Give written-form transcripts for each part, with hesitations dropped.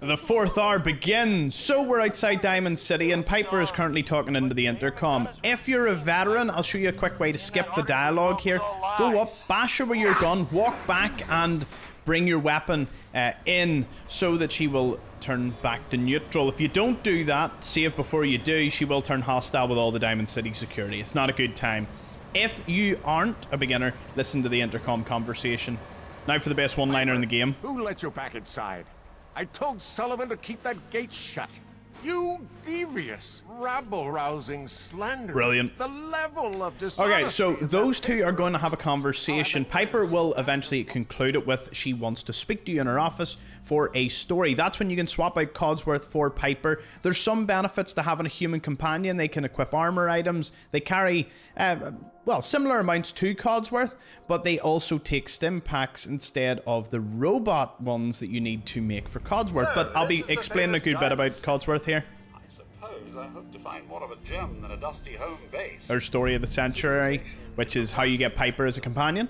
The fourth hour begins. So we're outside Diamond City and Piper is currently talking into the intercom. If you're a veteran, I'll show you a quick way to skip the dialogue here. Go up, bash her with your gun, walk back and bring your weapon in so that she will turn back to neutral. If you don't do that, save before you do, she will turn hostile with all the Diamond City security. It's not a good time. If you aren't a beginner, listen to the intercom conversation. Now for the best one-liner in the game. Who let you back inside? I told Sullivan to keep that gate shut. You devious, rabble-rousing slanderer. Brilliant. The level of dishonesty. Okay, so those two are going to have a conversation. Piper will eventually conclude it with she wants to speak to you in her office for a story. That's when you can swap out Codsworth for Piper. There's some benefits to having a human companion. They can equip armor items. They carry, well, similar amounts to Codsworth, but they also take stim packs instead of the robot ones that you need to make for Codsworth. But I'll be explaining a good bit about Codsworth here. I suppose I hope to find more of a gem than a dusty home base. Their story of the century, which is how you get Piper as a companion.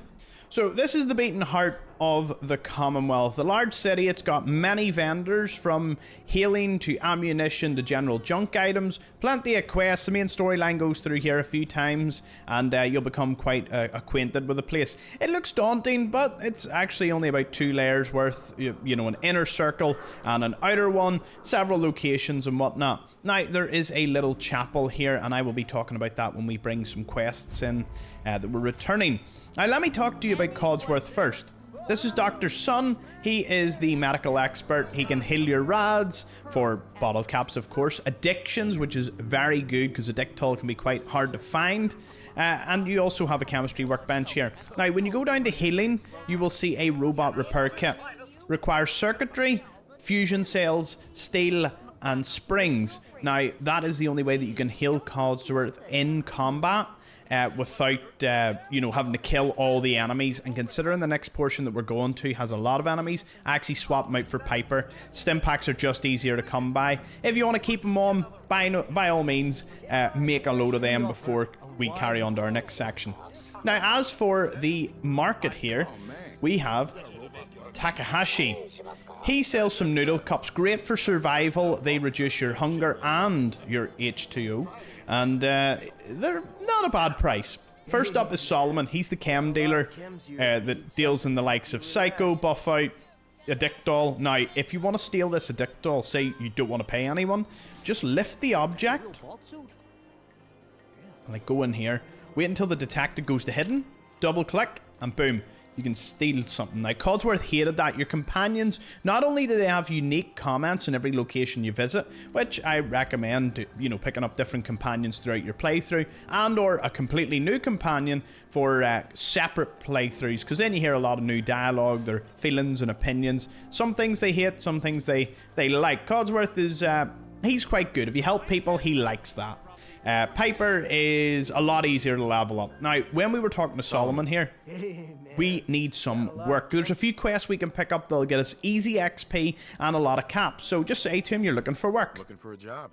So this is the beating heart of the Commonwealth. The large city, it's got many vendors from healing to ammunition to general junk items. Plenty of quests. The main storyline goes through here a few times and you'll become quite acquainted with the place. It looks daunting, but it's actually only about 2 layers worth. You know, an inner circle and an outer one, several locations and whatnot. Now, there is a little chapel here and I will be talking about that when we bring some quests in that we're returning. Now, let me talk to you about Codsworth first. This is Dr. Sun. He is the medical expert. He can heal your rads for bottle caps, of course. Addictions, which is very good because addictol can be quite hard to find. And you also have a chemistry workbench here. Now, when you go down to healing, you will see a robot repair kit. Requires circuitry, fusion cells, steel, and springs. Now, that is the only way that you can heal Codsworth in combat. Without, you know, having to kill all the enemies. And considering the next portion that we're going to has a lot of enemies, I actually swap them out for Piper. Stim packs are just easier to come by. If you want to keep them on, by all means, make a load of them before we carry on to our next section. Now, as for the market here, we have Takahashi. He sells some noodle cups, great for survival. They reduce your hunger and your H2O, and they're not a bad price. First up is Solomon. He's the chem dealer that deals in the likes of Psycho, Buff Out, Addictol. Now, if you want to steal this Addictol, say you don't want to pay anyone, just lift the object and like go in here, wait until the detector goes to hidden, double click, and boom, you can steal something. Now, Codsworth hated that. Your companions, not only do they have unique comments in every location you visit, which I recommend, you know, picking up different companions throughout your playthrough, and or a completely new companion for separate playthroughs, because then you hear a lot of new dialogue, their feelings and opinions. Some things they hate, some things they like. Codsworth is, he's quite good. If you help people, he likes that. Piper is a lot easier to level up. Now, when we were talking to Solomon here, we need some work. There's a few quests we can pick up that'll get us easy XP and a lot of caps. So just say to him you're looking for work. Looking for a job.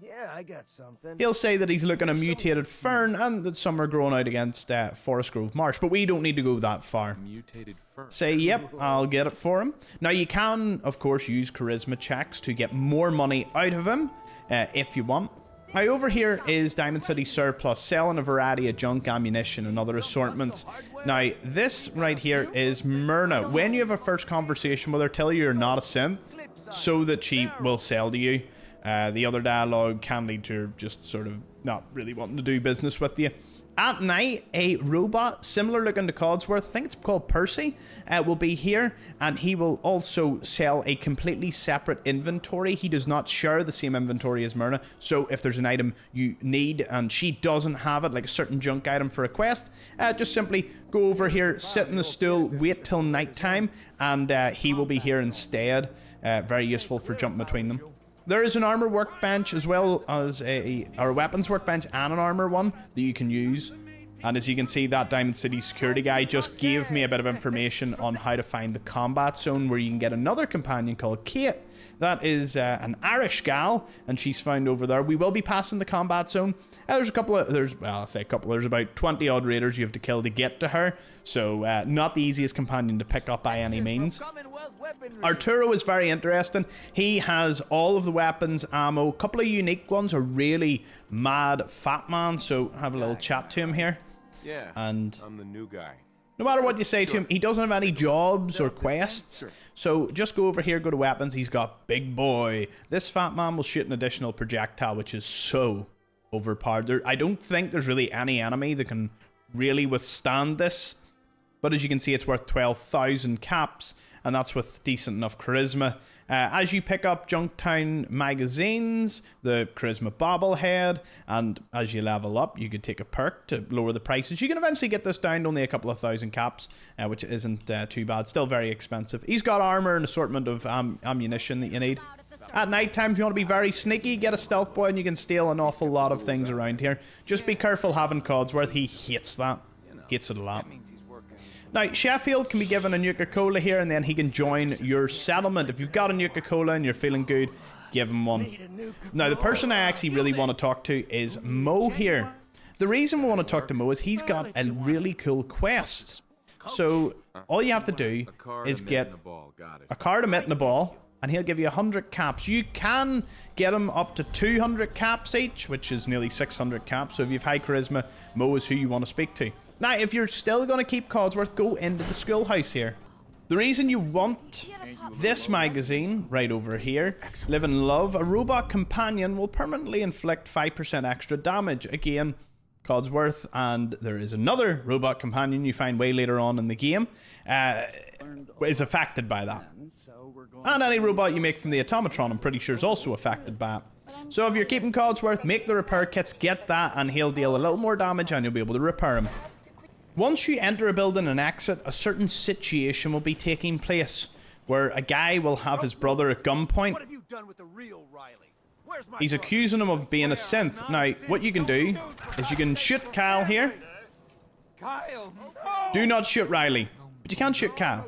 Yeah, I got something. He'll say that he's looking at mutated fern and that some are growing out against Forest Grove Marsh, but we don't need to go that far. Mutated fern. Say, yep, I'll get it for him. Now, you can, of course, use charisma checks to get more money out of him if you want. Now, over here is Diamond City Surplus, selling a variety of junk, ammunition, and other assortments. Now, this right here is Myrna. When you have a first conversation with her, tell her you're not a synth, so that she will sell to you. The other dialogue can lead to her just sort of not really wanting to do business with you. At night, a robot similar looking to Codsworth, I think it's called Percy, will be here, and he will also sell a completely separate inventory. He does not share the same inventory as Myrna, so if there's an item you need and she doesn't have it, like a certain junk item for a quest, just simply go over here, sit in the stool, wait till nighttime, and he will be here instead. Very useful for jumping between them. There is an armor workbench as well as a weapons workbench and an armor one that you can use. And as you can see, that Diamond City security guy just gave me a bit of information on how to find the combat zone where you can get another companion called Kate. That is an Irish gal, and she's found over there. We will be passing the combat zone. There's about 20 odd raiders you have to kill to get to her. So not the easiest companion to pick up by any means. Arturo is very interesting. He has all of the weapons, ammo. A couple of unique ones, a really mad fat man. So have a little chat to him here. Yeah, and I'm the new guy. No matter what you say to him, he doesn't have any jobs or quests. So just go over here, go to weapons. He's got Big Boy. This fat man will shoot an additional projectile, which is so overpowered. I don't think there's really any enemy that can really withstand this. But as you can see, it's worth 12,000 caps, and that's with decent enough charisma. As you pick up Junktown magazines, the charisma bobblehead, and as you level up, you could take a perk to lower the prices. You can eventually get this down to only a couple of thousand caps, which isn't too bad. Still very expensive. He's got armor and assortment of ammunition that you need. At night time, if you want to be very sneaky, get a stealth boy and you can steal an awful lot of things around here. Just be careful having Codsworth. He hates that. Hates it a lot. Now, Sheffield can be given a Nuka-Cola here, and then he can join your settlement. If you've got a Nuka-Cola and you're feeling good, give him one. Now, the person I actually really want to talk to is Mo here. The reason we want to talk to Mo is he's got a really cool quest. So, all you have to do is get a card, a mitt, and a ball, and he'll give you 100 caps. You can get him up to 200 caps each, which is nearly 600 caps. So, if you have high charisma, Mo is who you want to speak to. Now, if you're still going to keep Codsworth, go into the schoolhouse here. The reason you want this magazine right over here, Live and Love, a robot companion will permanently inflict 5% extra damage. Again, Codsworth, and there is another robot companion you find way later on in the game, is affected by that. And any robot you make from the automatron, I'm pretty sure, is also affected by it. So if you're keeping Codsworth, make the repair kits, get that, and he'll deal a little more damage and you'll be able to repair him. Once you enter a building and exit, a certain situation will be taking place where a guy will have his brother at gunpoint. What have you done with the real Riley? Where's my He's accusing him of being a synth. Now, what you can do is you can shoot Kyle here. Kyle? Do not shoot Riley, but you can shoot Kyle.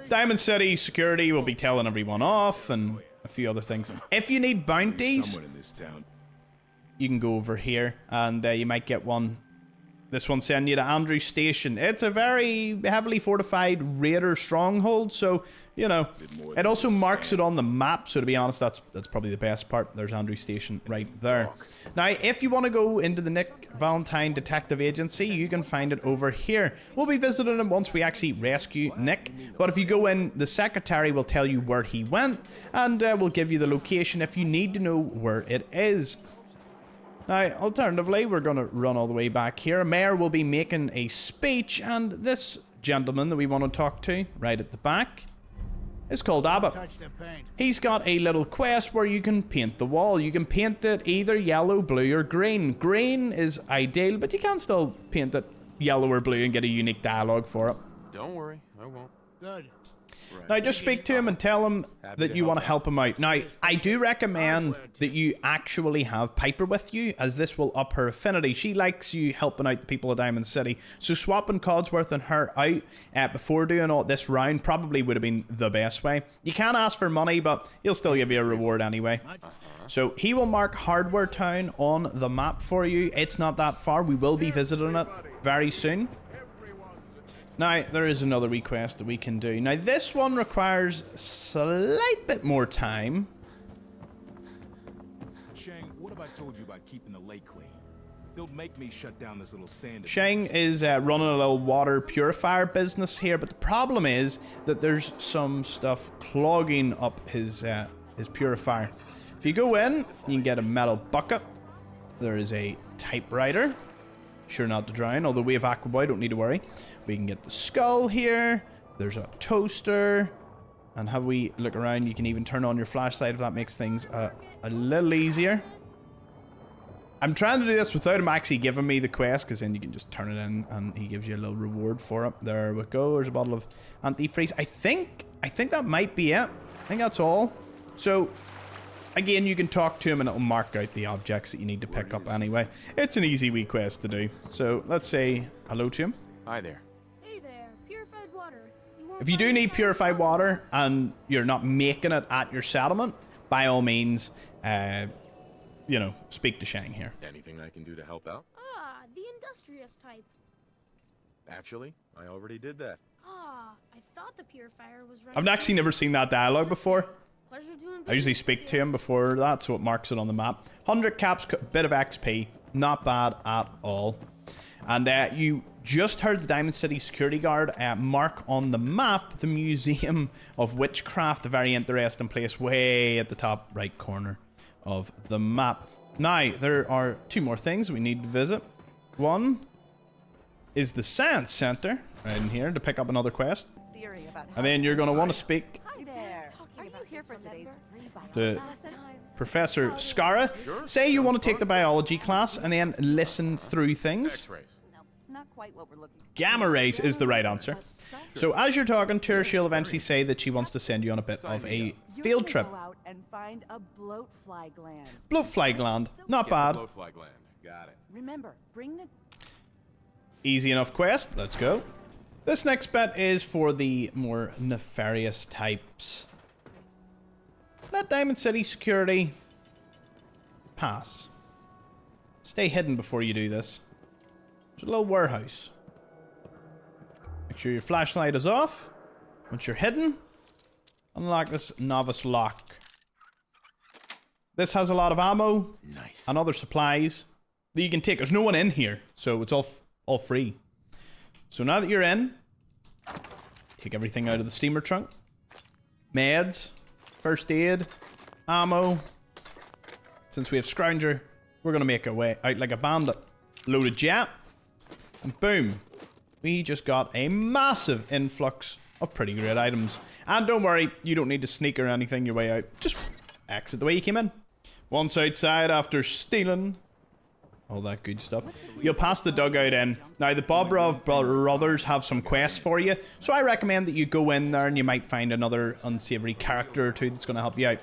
Diamond City security will be telling everyone off and a few other things. If you need bounties, you can go over here and you might get one. This one's sending you to Andrew Station. It's a very heavily fortified raider stronghold, so, you know, it also marks it on the map, so to be honest, that's probably the best part. There's Andrew Station right there. Now, if you want to go into the Nick Valentine Detective Agency, you can find it over here. We'll be visiting him once we actually rescue Nick, but if you go in, the secretary will tell you where he went, and will give you the location if you need to know where it is. Now, alternatively, we're going to run all the way back here. A mayor will be making a speech, and this gentleman that we want to talk to, right at the back, is called Abbott. He's got a little quest where you can paint the wall. You can paint it either yellow, blue, or green. Green is ideal, but you can still paint it yellow or blue and get a unique dialogue for it. Don't worry, I won't. Good. Now, just speak to him and tell him that you want to help him out. Now, I do recommend that you actually have Piper with you, as this will up her affinity. She likes you helping out the people of Diamond City. So swapping Codsworth and her out before doing all this round probably would have been the best way. You can ask for money, but he'll still give you a reward anyway. So he will mark Hardware Town on the map for you. It's not that far. We will be visiting it very soon. Now, there is another request that we can do. Now, this one requires a slight bit more time. Shang, what have I told you about keeping the lake clean? They'll make me shut down this little stand. Shang is running a little water purifier business here, but the problem is that there's some stuff clogging up his purifier. If you go in, you can get a metal bucket. There is a typewriter. Sure not to drown, although we have Aquaboy, don't need to worry. We can get the skull here. There's a toaster. And have we look around, you can even turn on your flashlight if that makes things a little easier. I'm trying to do this without him actually giving me the quest, because then you can just turn it in and he gives you a little reward for it. There we go. There's a bottle of antifreeze. I think that might be it. I think that's all. So again, you can talk to him and it'll mark out the objects that you need to pick up anyway. It's an easy wee quest to do. So let's say hello to him. Hi there. Hey there, purified water. If you do need purified water and you're not making it at your settlement, by all means, you know, speak to Shang here. Anything I can do to help out? Ah, the industrious type. Actually, I already did that. Ah, I thought the purifier was running. I've actually never seen that dialogue before. Pleasure doing I usually business speak with to you. him before that, so it marks it on the map. 100 caps, bit of XP, not bad at all. And you just heard the Diamond City security guard mark on the map the Museum of Witchcraft, a very interesting place way at the top right corner of the map. Now, there are 2 more things we need to visit. One is the Science Center, right in here, to pick up another quest. And then you're going to want to speak Hi there. Are you here for today's free to biology lesson? Professor Scara. Say you want to take the biology class and then listen through things. X-rays. No, not quite what we're looking for. Gamma rays is the right answer. So as you're talking to her, she'll eventually say that she wants to send you on a bit of a You're field gonna trip. Go out and find a bloatfly gland. Bloatfly gland, not Get bad. the blowfly gland. Got it. Remember, bring the Easy enough quest. Let's go. This next bit is for the more nefarious types. Let Diamond City security pass. Stay hidden before you do this. There's a little warehouse. Make sure your flashlight is off. Once you're hidden, unlock this novice lock. This has a lot of ammo and other supplies that you can take. There's no one in here, so it's all free. So now that you're in, take everything out of the steamer trunk. Meds, first aid, ammo. Since we have Scrounger, we're going to make our way out like a bandit. Loaded jet. And boom. We just got a massive influx of pretty great items. And don't worry, you don't need to sneak or anything your way out. Just exit the way you came in. Once outside after stealing all that good stuff, you'll pass the dugout in. Now, the Bobrov brothers have some quests for you, so I recommend that you go in there and you might find another unsavory character or 2 that's going to help you out.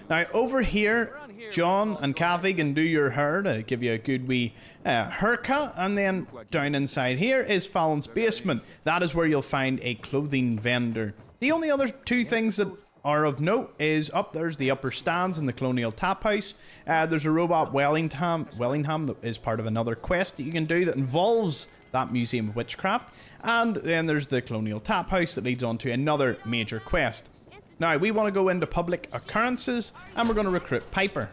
Now, over here, John and Kathy can do your hair to give you a good wee haircut, and then down inside here is Fallon's basement. That is where you'll find a clothing vendor. The only other 2 things that are of note is there's the upper stands in the Colonial Tap House. There's a robot Wellingham that is part of another quest that you can do that involves that Museum of Witchcraft. And then there's the Colonial Tap House that leads on to another major quest. Now, we want to go into public occurrences and we're going to recruit Piper.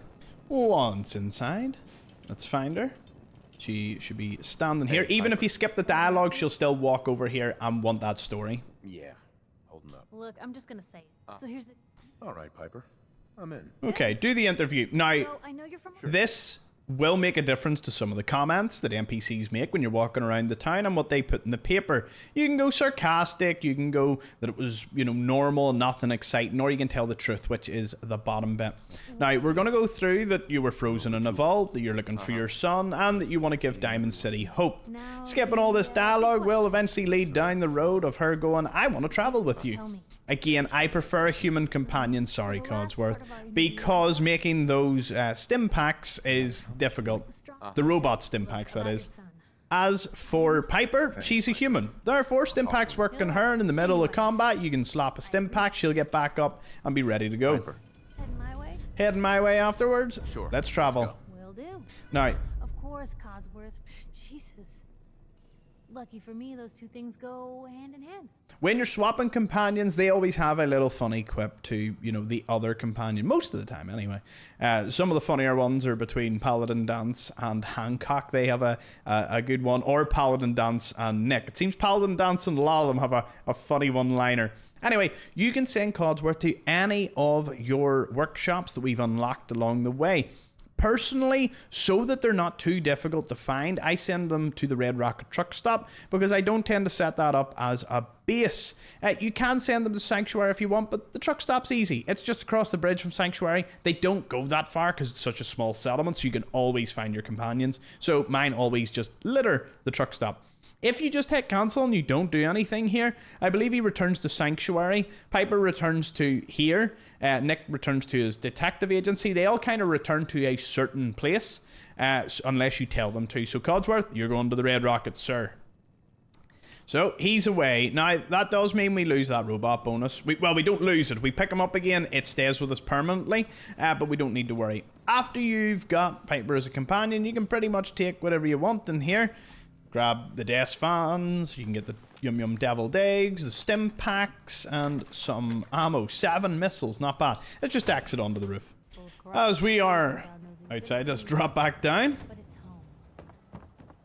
Once inside, let's find her. She should be standing here. Even if you skip the dialogue, she'll still walk over here and want that story. Yeah. Holding up. Look, I'm just gonna say it. So here's the. All right, Piper. I'm in. Okay, do the interview. Now, So I know you're from. this will make a difference to some of the comments that NPCs make when you're walking around the town and what they put in the paper. You can go sarcastic, you can go that it was, you know, normal, nothing exciting, or you can tell the truth, which is the bottom bit. Now, we're going to go through that you were frozen in a vault, that you're looking for your son, and that you want to give Diamond City hope. Skipping all this dialogue will eventually lead down the road of her going, I want to travel with you. Again, I prefer a human companion, sorry Codsworth, because making those stim packs is difficult. The robot stim packs, that is. As for Piper, she's a human. Therefore, stim packs work on her, and in the middle of combat, you can slap a stim pack, she'll get back up and be ready to go. Heading my way. Heading my way afterwards? Sure. Let's travel. Will do. Now, Of course, Codsworth. Jesus. Lucky for me, those 2 things go hand in hand. when you're swapping companions, they always have a little funny quip to, you know, the other companion. Most of the time, anyway. Some of the funnier ones are between Paladin Dance and Hancock. They have a good one. Or Paladin Dance and Nick. It seems Paladin Dance and a lot of them have a funny one-liner. Anyway, you can send Codsworth to any of your workshops that we've unlocked along the way. Personally, so that they're not too difficult to find, I send them to the Red Rocket truck stop because I don't tend to set that up as a base. You can send them to Sanctuary if you want, but the truck stop's easy. It's just across the bridge from Sanctuary. They don't go that far because it's such a small settlement, so you can always find your companions. So mine always just litter the truck stop. If you just hit cancel and you don't do anything here, I believe he returns to Sanctuary. Piper returns to here. Nick returns to his detective agency. They all kind of return to a certain place, unless you tell them to. So Codsworth, you're going to the Red Rocket, sir. So he's away. Now, that does mean we lose that robot bonus. Well, we don't lose it. We pick him up again. It stays with us permanently, but we don't need to worry. After you've got Piper as a companion, you can pretty much take whatever you want in here. Grab the desk fans, you can get the Yum Yum Deviled Eggs, the stim packs, and some ammo. 7 missiles, not bad. Let's just exit onto the roof. As we are outside, let's drop back down.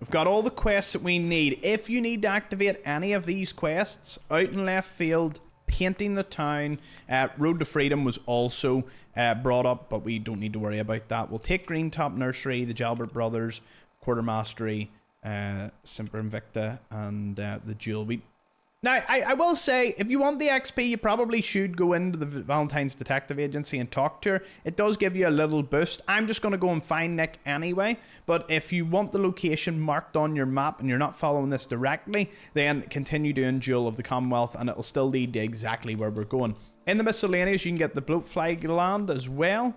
We've got all the quests that we need. If you need to activate any of these quests, out in left field, painting the town, Road to Freedom was also brought up, but we don't need to worry about that. We'll take Green Top Nursery, the Jalbert Brothers, Quartermastery, Semper Invicta, and the Jewel. Now, I will say, if you want the XP, you probably should go into the Valentine's Detective Agency and talk to her. It does give you a little boost. I'm just going to go and find Nick anyway, but if you want the location marked on your map and you're not following this directly, then continue doing Jewel of the Commonwealth and it'll still lead to exactly where we're going. In the miscellaneous, you can get the bloatfly gland as well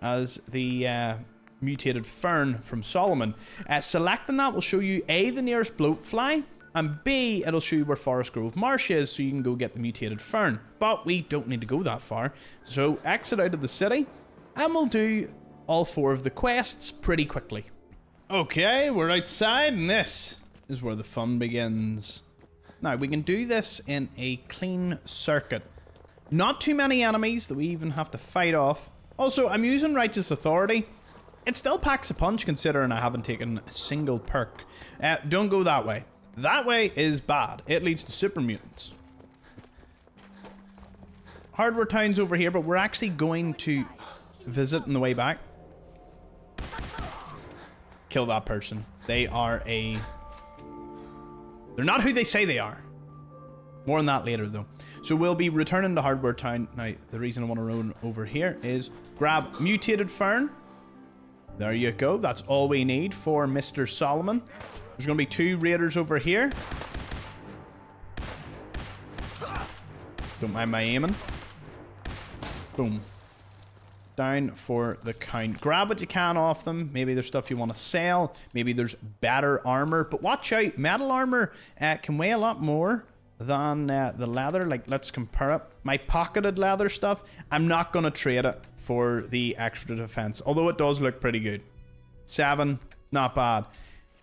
as the mutated fern from Solomon. Selecting that will show you A, the nearest bloatfly, and B, it'll show you where Forest Grove Marsh is, so you can go get the mutated fern. But we don't need to go that far, so exit out of the city, and we'll do all 4 of the quests pretty quickly. Okay, we're outside, and this is where the fun begins. Now, we can do this in a clean circuit. Not too many enemies that we even have to fight off. Also, I'm using Righteous Authority. It still packs a punch considering I haven't taken a single perk. Don't go that way. That way is bad. It leads to super mutants. Hardware Town's over here, but we're actually going to visit on the way back. Kill that person. They are a... They're not who they say they are. More on that later, though. So we'll be returning to Hardware Town. Now, the reason I want to run over here is grab Mutated Fern. There you go. That's all we need for Mr. Solomon. There's going to be 2 raiders over here. Don't mind my aiming. Boom. Down for the count. Grab what you can off them. Maybe there's stuff you want to sell. Maybe there's better armor. But watch out. Metal armor can weigh a lot more than the leather. Like, let's compare it. My pocketed leather stuff, I'm not going to trade it for the extra defense. Although it does look pretty good. 7. Not bad.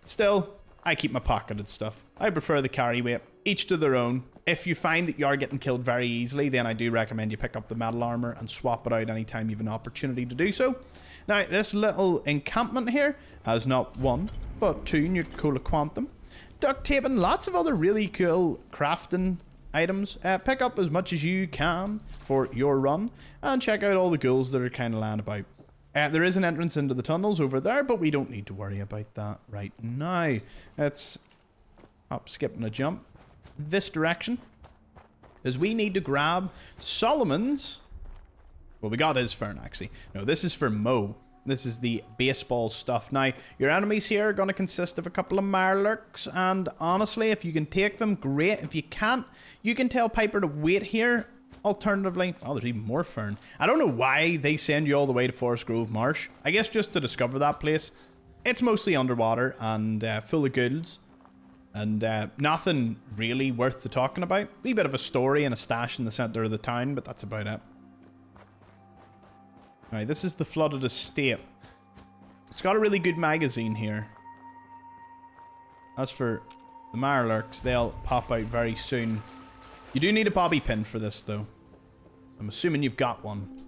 Still, I keep my pocketed stuff. I prefer the carry weight. Each to their own. If you find that you are getting killed very easily, then I do recommend you pick up the metal armor and swap it out anytime you have an opportunity to do so. Now, this little encampment here has not 1, but 2 Nucola Quantum. Duct tape and lots of other really cool crafting items. Pick up as much as you can for your run and check out all the ghouls that are kind of lying about. There is an entrance into the tunnels over there, but we don't need to worry about that right now. Let's hop, skip, and a jump this direction, as we need to grab Solomon's... Well, we got his fern, actually. No, this is for Mo. This is the baseball stuff. Now, your enemies here are going to consist of a couple of Mirelurks, and honestly, if you can take them, great. If you can't, you can tell Piper to wait here. Alternatively, oh, there's even more fern. I don't know why they send you all the way to Forest Grove Marsh. I guess just to discover that place. It's mostly underwater and full of ghouls. And nothing really worth the talking about. Wee bit of a story and a stash in the centre of the town, but that's about it. Alright, this is the Flooded Estate. It's got a really good magazine here. As for the Mirelurks, they'll pop out very soon. You do need a bobby pin for this, though. I'm assuming you've got one.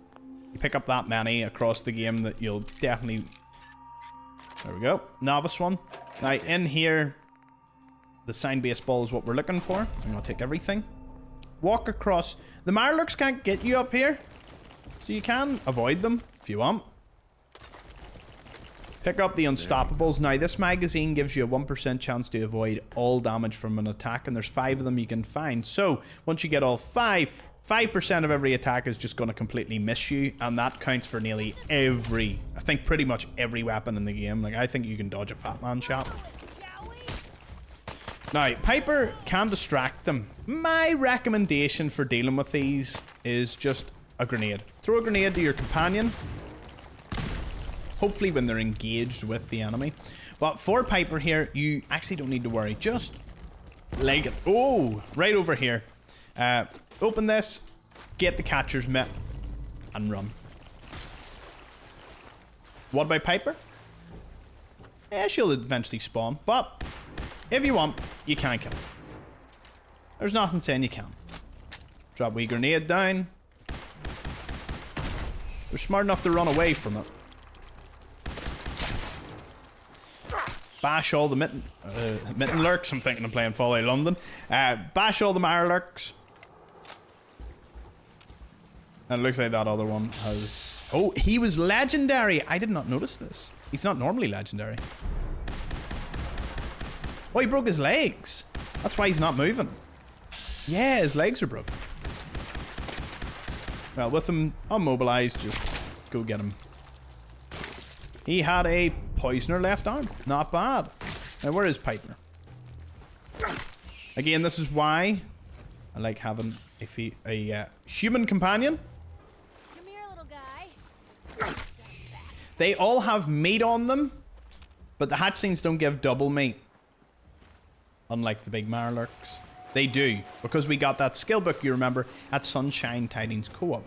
You pick up that many across the game that you'll definitely... There we go. Novice one. Now, in here, the signed baseball is what we're looking for. I'm going to take everything. Walk across. The Mirelurks can't get you up here, so you can avoid them if you want. Pick up the Unstoppables. Now, this magazine gives you a 1% chance to avoid all damage from an attack, and there's 5 of them you can find. So, once you get all 5, 5% of every attack is just going to completely miss you, and that counts for nearly every, I think pretty much every weapon in the game. Like, I think you can dodge a Fat Man shot. Now, Piper can distract them. My recommendation for dealing with these is just a grenade. Throw a grenade to your companion. Hopefully when they're engaged with the enemy. But for Piper here, you actually don't need to worry. Just leg it. Oh, right over here. Open this, get the catcher's mitt, and run. What about Piper? Yeah, she'll eventually spawn, but if you want, you can kill her. There's nothing saying you can't. Drop a wee grenade down. They're smart enough to run away from it. Bash all the Mirelurks. I'm thinking of playing Fallout London. Bash all the Mirelurks. And it looks like that other one has... Oh, he was legendary. I did not notice this. He's not normally legendary. Oh, he broke his legs. That's why he's not moving. Yeah, his legs are broken. Well, with him immobilized, just go get him. He had a poisoner left arm. Not bad. Now, where is Piper? Again, this is why I like having a human companion. Come here, little guy. They all have meat on them, but the hatchlings don't give double meat. Unlike the big Mirelurks. They do, because we got that skill book, you remember, at Sunshine Tidings Co-op.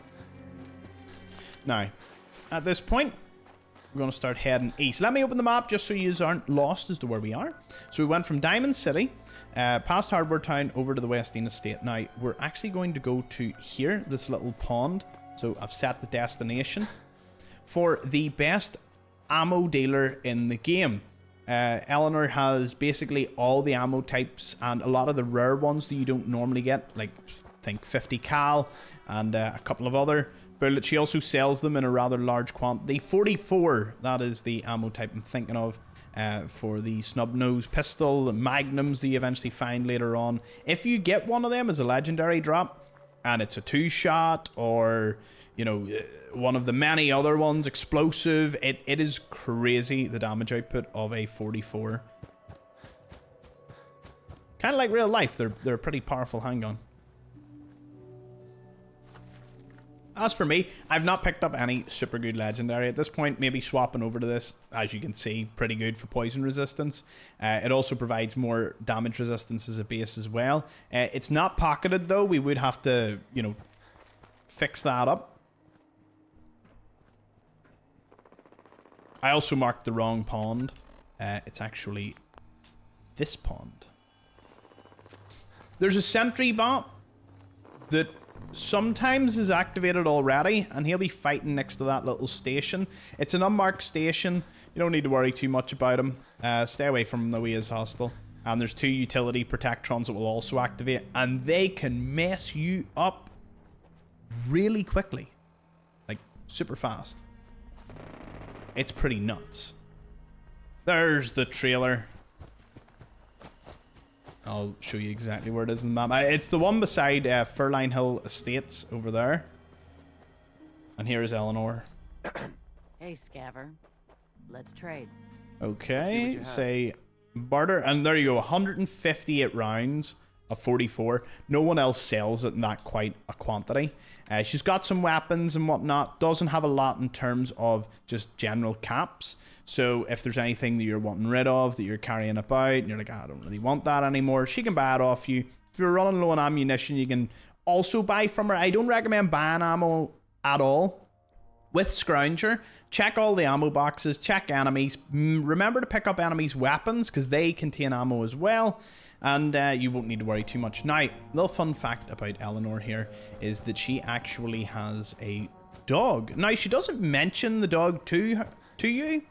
Now, at this point, we're going to start heading east. Let me open the map just so you aren't lost as to where we are. So we went from Diamond City, past Hardware Town, over to the Westine Estate. Now, we're actually going to go to here, this little pond. So I've set the destination for the best ammo dealer in the game. Eleanor has basically all the ammo types and a lot of the rare ones that you don't normally get, like think 50 cal and a couple of other bullets. She also sells them in a rather large quantity. 44, that is the ammo type I'm thinking of for the snub nose pistol, the magnums that you eventually find later on. If you get one of them as a legendary drop and it's a 2-shot or, you know, one of the many other ones, explosive, it is crazy the damage output of a 44. Kind of like real life, they're a pretty powerful handgun. As for me, I've not picked up any super good legendary at this point. Maybe swapping over to this, as you can see, pretty good for poison resistance. It also provides more damage resistance as a base as well. It's not pocketed though. We would have to, you know, fix that up. I also marked the wrong pond. It's actually this pond. There's a sentry bot that sometimes is activated already, and he'll be fighting next to that little station. It's an unmarked station. You don't need to worry too much about him. Stay away from him though, he is hostile. And there's 2 utility protectrons that will also activate, and they can mess you up really quickly. Like, super fast. It's pretty nuts. There's the trailer. I'll show you exactly where it is in the map. It's the one beside Furline Hill Estates over there. And here is Eleanor. Hey, Scaver. Let's trade. Okay, say barter. And there you go, 158 rounds of 44. No one else sells it in that quite a quantity. She's got some weapons and whatnot. Doesn't have a lot in terms of just general caps. So if there's anything that you're wanting rid of, that you're carrying about, and you're like, I don't really want that anymore, she can buy it off you. If you're running low on ammunition, you can also buy from her. I don't recommend buying ammo at all. With Scrounger, check all the ammo boxes, check enemies. Remember to pick up enemies' weapons, because they contain ammo as well. And you won't need to worry too much. Now, little fun fact about Eleanor here is that she actually has a dog. Now, she doesn't mention the dog to you.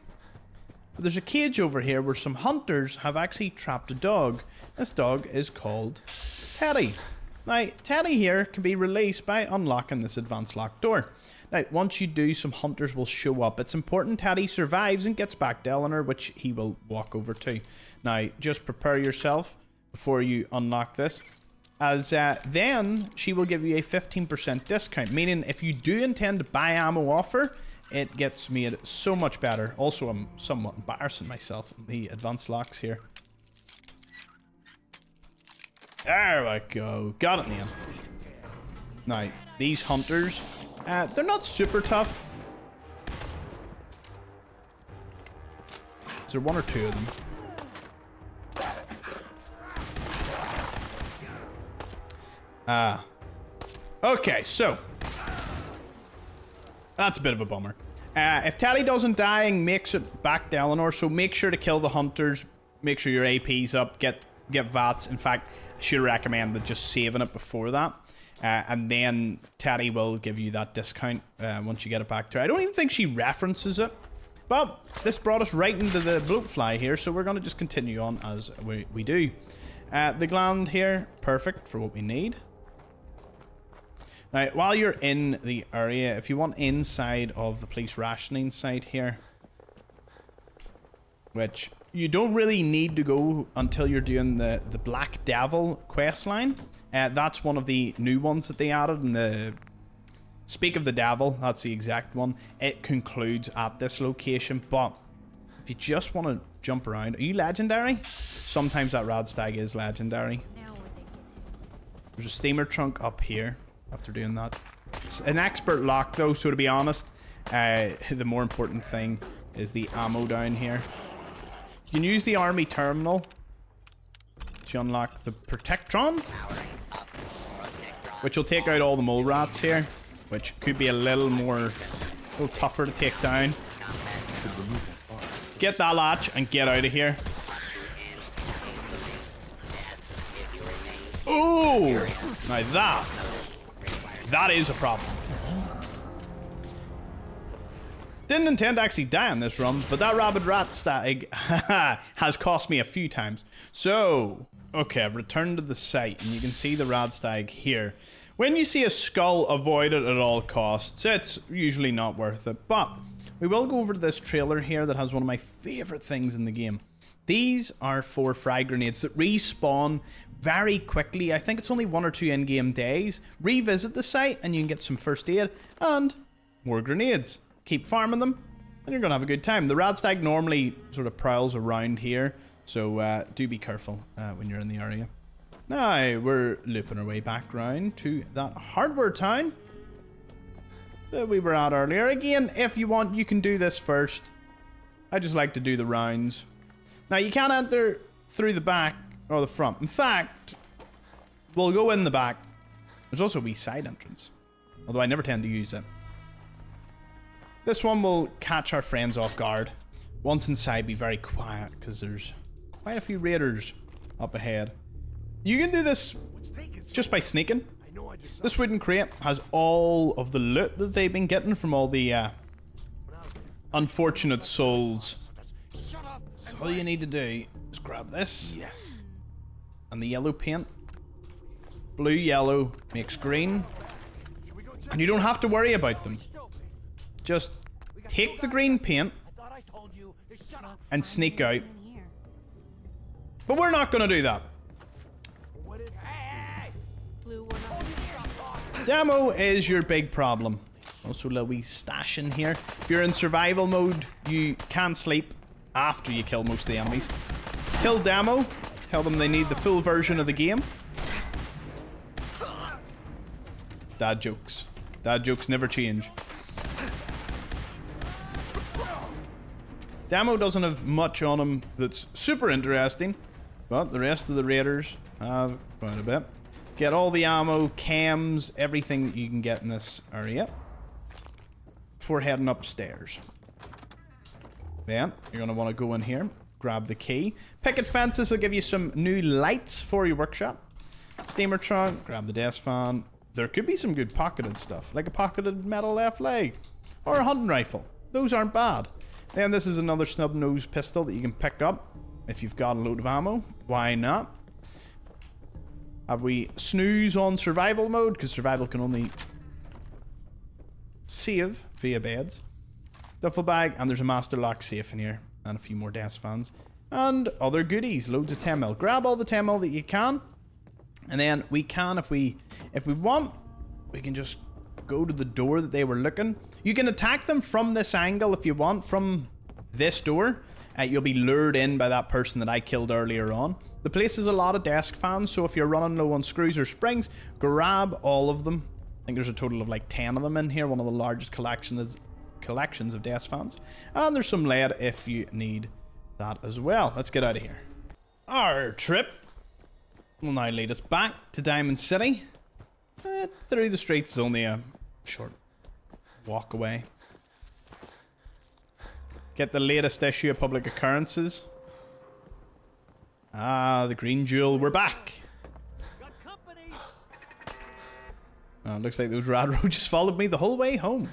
But there's a cage over here where some hunters have actually trapped a dog. This dog is called Teddy. Now, Teddy here can be released by unlocking this advanced lock door. Now, once you do, some hunters will show up. It's important Teddy survives and gets back to Eleanor, which he will walk over to. Now, just prepare yourself before you unlock this, as then she will give you a 15% discount, meaning if you do intend to buy ammo off her, it gets made so much better. Also, I'm somewhat embarrassing myself in the advanced locks here. There we go. Got it in the end. Now, these hunters, they're not super tough. Is there one or two of them? Okay, so that's a bit of a bummer. If Teddy doesn't die and makes it back to Eleanor, so make sure to kill the hunters, make sure your AP's up, get VATs. In fact, I should recommend just saving it before that. And then Teddy will give you that discount once you get it back to her. I don't even think she references it. But this brought us right into the bloatfly here, so we're going to just continue on as we do. The gland here, perfect for what we need. Now, while you're in the area, if you want inside of the police rationing site here, which you don't really need to go until you're doing the Black Devil quest line. That's one of the new ones that they added in the... Speak of the Devil, that's the exact one. It concludes at this location, but if you just want to jump around... Are you legendary? Sometimes that rad stag is legendary. There's a steamer trunk up here after doing that. It's an expert lock though, so to be honest, the more important thing is the ammo down here. You can use the army terminal to unlock the Protectron, which will take out all the mole rats here, which could be a little tougher to take down. Get that latch and get out of here. Ooh! Now that is a problem. Didn't intend to actually die on this run, but that rabid rat stag has cost me a few times. So, okay, I've returned to the site, and you can see the rad stag here. When you see a skull, avoid it at all costs. It's usually not worth it, but we will go over to this trailer here that has one of my favorite things in the game. These are 4 frag grenades that respawn very quickly. I think it's only 1 or 2 in-game days. Revisit the site and you can get some first aid and more grenades. Keep farming them and you're gonna have a good time. The radstag normally sort of prowls around here, so do be careful when you're in the area. Now we're looping our way back round to that hardware town that we were at earlier. Again, if you want, you can do this first. I just like to do the rounds. Now you can't enter through the back or the front. In fact, we'll go in the back. There's also a wee side entrance, although I never tend to use it. This one will catch our friends off guard. Once inside, be very quiet because there's quite a few raiders up ahead. You can do this just by sneaking. This wooden crate has all of the loot that they've been getting from all the unfortunate souls. So all you need to do is grab this. Yes. And the yellow paint. Blue, yellow makes green. And you don't have to worry about them. Just take the green paint and sneak out. But we're not going to do that. Demo is your big problem. Also a little wee stash in here. If you're in survival mode, you can't sleep after you kill most of the enemies. Kill Demo. Tell them they need the full version of the game. Dad jokes. Dad jokes never change. Demo doesn't have much on him that's super interesting, but the rest of the raiders have quite a bit. Get all the ammo, cams, everything that you can get in this area before heading upstairs. Then you're going to want to go in here, grab the key. Picket fences will give you some new lights for your workshop. Steamer trunk, grab the desk fan. There could be some good pocketed stuff, like a pocketed metal left leg or a hunting rifle. Those aren't bad. Then this is another snub nose pistol that you can pick up if you've got a load of ammo. Why not? Have we snooze on survival mode? Because survival can only save via beds. Duffel bag, and there's a master lock safe in here. And a few more desk fans. And other goodies. Loads of 10mm. Grab all the 10mm that you can. And then we can, if we want, we can just go to the door that they were looking. You can attack them from this angle if you want, from this door. you'll be lured in by that person that I killed earlier on. The place has a lot of desk fans, so if you're running low on screws or springs, grab all of them. I think there's a total of like 10 of them in here, one of the largest collections of desk fans. And there's some lead if you need that as well. Let's get out of here. Our trip will now lead us back to Diamond City. Through the streets is only a short walk away. Get the latest issue of Public Occurrences. Ah, the Green Jewel. We're back. Oh, looks like those rad roaches followed me the whole way home.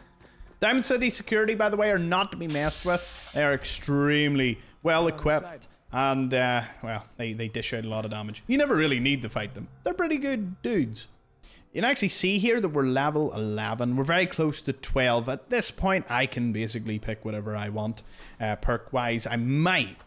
Diamond City security, by the way, are not to be messed with. They are extremely well equipped. And, well, they dish out a lot of damage. You never really need to fight them. They're pretty good dudes. You can actually see here that we're level 11. We're very close to 12. At this point, I can basically pick whatever I want. Perk-wise, I might,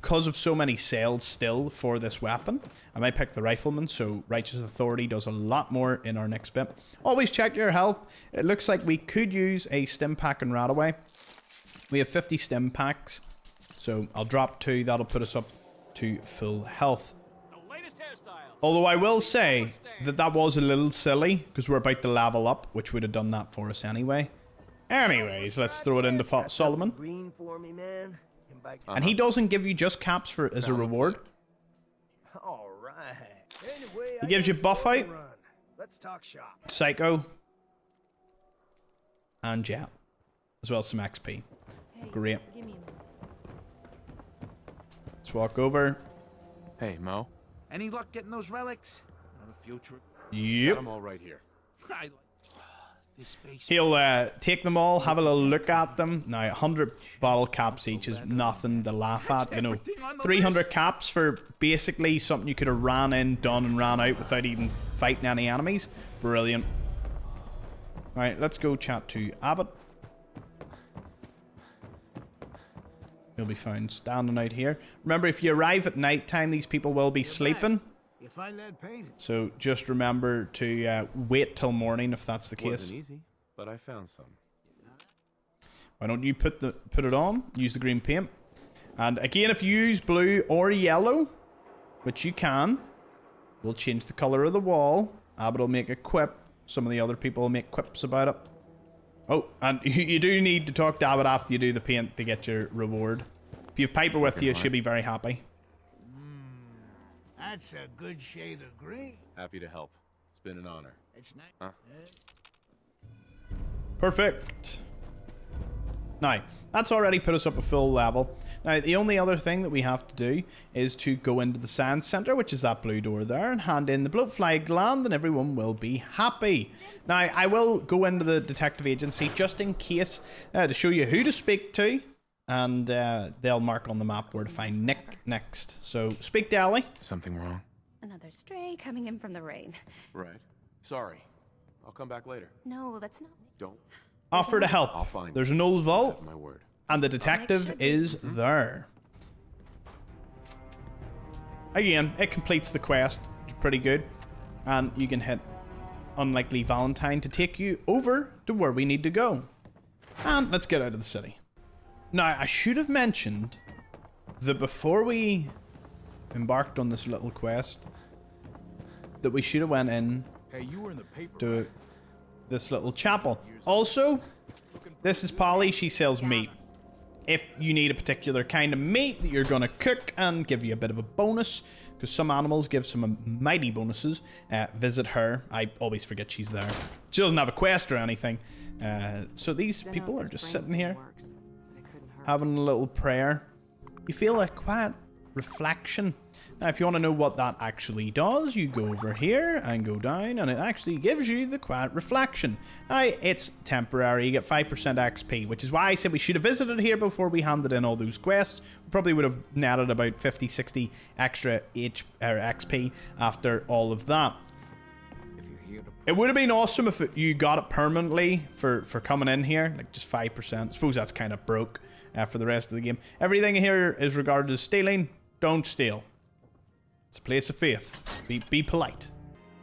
because of so many sales still for this weapon, I might pick the Rifleman, so Righteous Authority does a lot more in our next bit. Always check your health. It looks like we could use a stim pack and Radaway. We have 50 stim packs, so I'll drop 2. That'll put us up to full health. Although I will say that was a little silly, because we're about to level up, which would have done that for us anyway. Anyways, let's throw it into Solomon. And he doesn't give you just caps for as a reward. He gives you buff out, Psycho, and Jet, as well as some XP. Great. Let's walk over. Hey, Mo. Any luck getting those relics? Not a future. Yep. I'm all right here. He'll take them all, have a little look at them. Now, 100 bottle caps each is nothing to laugh at. You know, 300 caps for basically something you could have ran in, done, and ran out without even fighting any enemies. Brilliant. Alright, let's go chat to Abbott. He'll be found standing out here. Remember, if you arrive at night time, these people will be sleeping. So just remember to wait till morning if that's the case. Wasn't easy, but I found some. Why don't you put it on? Use the green paint. And again, if you use blue or yellow, which you can, we'll change the color of the wall. Abbott will make a quip. Some of the other people will make quips about it. Oh, and you do need to talk to Abbott after you do the paint to get your reward. If you have Piper with you, she'll be very happy. That's a good shade of green. Happy to help. It's been an honor. It's nice. Huh? Perfect. Now, that's already put us up a full level. Now, the only other thing that we have to do is to go into the Science Center, which is that blue door there, and hand in the bloatfly gland, and everyone will be happy. Now, I will go into the detective agency just in case to show you who to speak to, and they'll mark on the map where to find Nick next. So, speak to Ellie. Something wrong? Another stray coming in from the rain. Right. Sorry. I'll come back later. No, that's not. Don't. Offer to help. I'll find There's an old vault. Have my word. And the detective is there. Again, it completes the quest. It's pretty good. And you can hit Unlikely Valentine to take you over to where we need to go. And let's get out of the city. Now, I should have mentioned that before we embarked on this little quest, that we should have went in to this little chapel. Also, this is Polly. She sells meat. If you need a particular kind of meat that you're going to cook and give you a bit of a bonus, because some animals give some mighty bonuses, visit her. I always forget she's there. She doesn't have a quest or anything. So these people are just sitting here having a little prayer. You feel a quiet reflection. Now, if you want to know what that actually does, you go over here and go down, and it actually gives you the quiet reflection. Now, it's temporary. You get 5% XP, which is why I said we should have visited here before we handed in all those quests. We probably would have netted about 50, 60 extra XP after all of that. It would have been awesome if you got it permanently for coming in here, like just 5%. I suppose that's kind of broke for the rest of the game. Everything here is regarded as stealing. Don't steal. It's a place of faith. Be polite.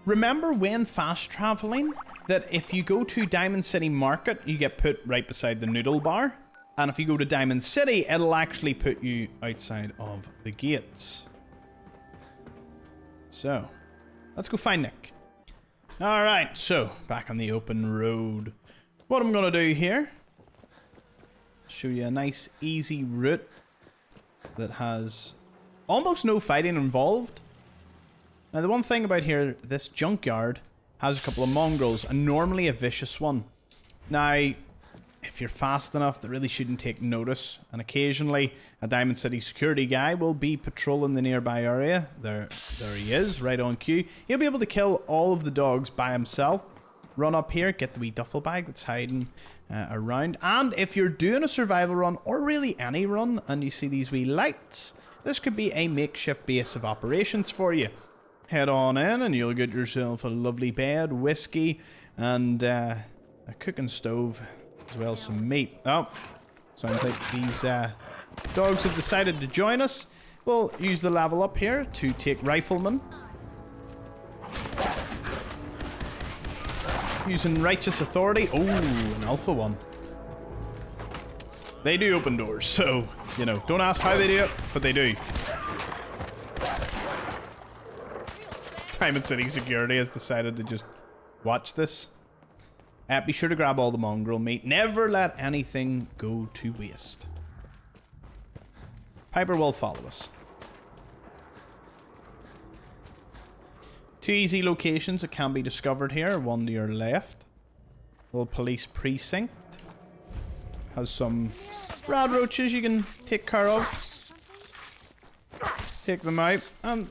Remember when fast traveling that if you go to Diamond City Market, you get put right beside the noodle bar. And if you go to Diamond City, it'll actually put you outside of the gates. So, let's go find Nick. Alright, so, back on the open road. What I'm going to do here, show you a nice, easy route that has almost no fighting involved. Now, the one thing about here, this junkyard has a couple of mongrels, and normally a vicious one. Now, if you're fast enough, they really shouldn't take notice. And occasionally, a Diamond City security guy will be patrolling the nearby area. There he is, right on cue. He'll be able to kill all of the dogs by himself. Run up here, get the wee duffel bag that's hiding around. And if you're doing a survival run, or really any run, and you see these wee lights, this could be a makeshift base of operations for you. Head on in, and you'll get yourself a lovely bed, whiskey, and a cooking stove. As well as some meat. Oh, sounds like these dogs have decided to join us. We'll use the level up here to take Rifleman. Using Righteous Authority. Oh, an alpha one. They do open doors, so, you know, don't ask how they do it, but they do. Diamond City Security has decided to just watch this. Be sure to grab all the mongrel meat. Never let anything go to waste. Piper will follow us. 2 easy locations that can be discovered here. One to your left. Little police precinct. Has some rad roaches you can take care of. Take them out. And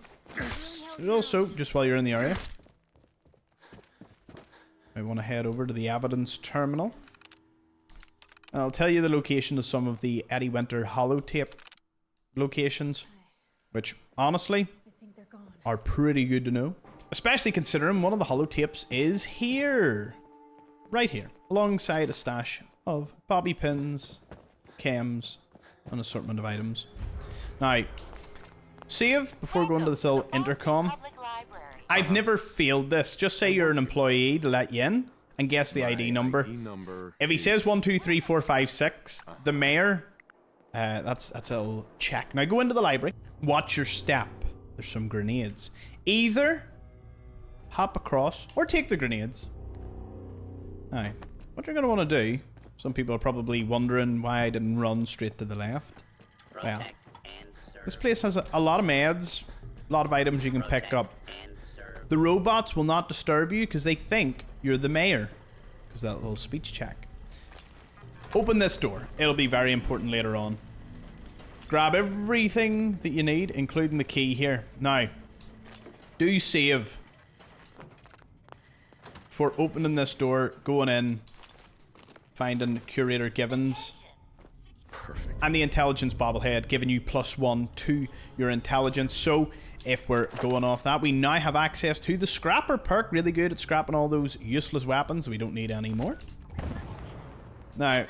also, just while you're in the area, I want to head over to the evidence terminal. And I'll tell you the location of some of the Eddie Winter holotape locations, which honestly are pretty good to know. Especially considering one of the holotapes is here. Right here. Alongside a stash of bobby pins, chems, an assortment of items. Now, save before going to this little intercom. I've never failed this. Just say you're an employee to let you in and guess the ID number. If he says 1, 2, 3, 4, 5, 6, the mayor, that's a little check. Now go into the library. Watch your step. There's some grenades. Either hop across or take the grenades. Now, what you're going to want to do, some people are probably wondering why I didn't run straight to the left. Well, this place has a lot of meds, a lot of items you can pick up. The robots will not disturb you because they think you're the mayor. Because that little speech check. Open this door. It'll be very important later on. Grab everything that you need, including the key here. Now, do save for opening this door, going in, finding Curator Givens. Perfect. And the intelligence bobblehead, giving you +1 to your intelligence. So, if we're going off that, we now have access to the Scrapper perk. Really good at scrapping all those useless weapons we don't need anymore. Now,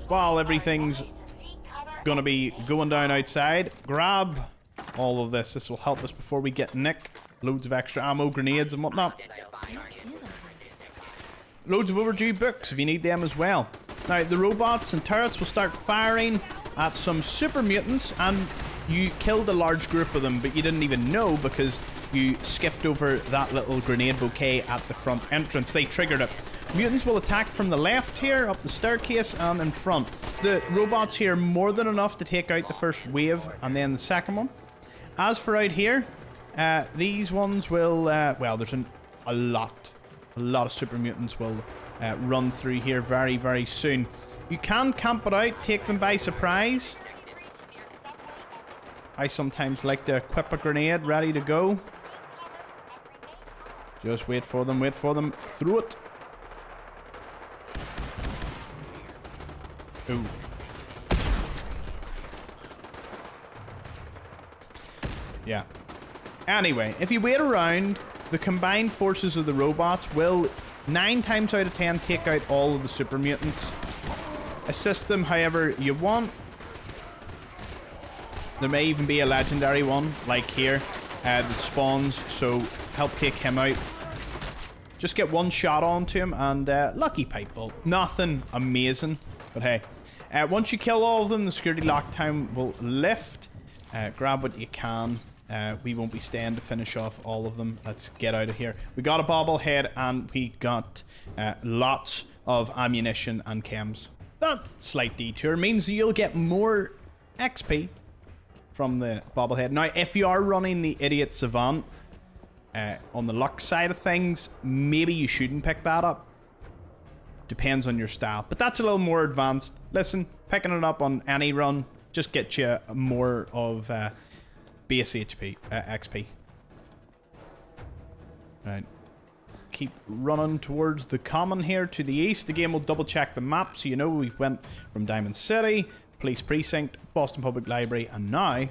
while everything's going to be going down outside, grab all of this. This will help us before we get Nick. Loads of extra ammo, grenades and whatnot. Loads of overdue books if you need them as well. Now, the robots and turrets will start firing at some super mutants, and you killed a large group of them, but you didn't even know because you skipped over that little grenade bouquet at the front entrance. They triggered it. Mutants will attack from the left here, up the staircase, and in front. The robots here more than enough to take out the first wave, and then the second one. As for out here, these ones will, well, there's a lot of super mutants will run through here very, very soon. You can camp it out, take them by surprise. I sometimes like to equip a grenade ready to go. Just wait for them, through it. Ooh. Yeah. Anyway, if you wait around, the combined forces of the robots will 9 times out of 10 take out all of the super mutants. Assist them however you want. There may even be a legendary one, like here, that spawns, so help take him out. Just get one shot onto him and lucky pipe bolt. Nothing amazing. But hey, once you kill all of them, the security lockdown will lift. Grab what you can. We won't be staying to finish off all of them. Let's get out of here. We got a bobblehead and we got lots of ammunition and chems. That slight detour means you'll get more XP from the bobblehead. Now, if you are running the Idiot Savant on the luck side of things, maybe you shouldn't pick that up. Depends on your style. But that's a little more advanced. Listen, picking it up on any run just gets you more of base XP. Right. Keep running towards the common here to the east. The game will double check the map so you know we went from Diamond City, Police Precinct, Boston Public Library, and now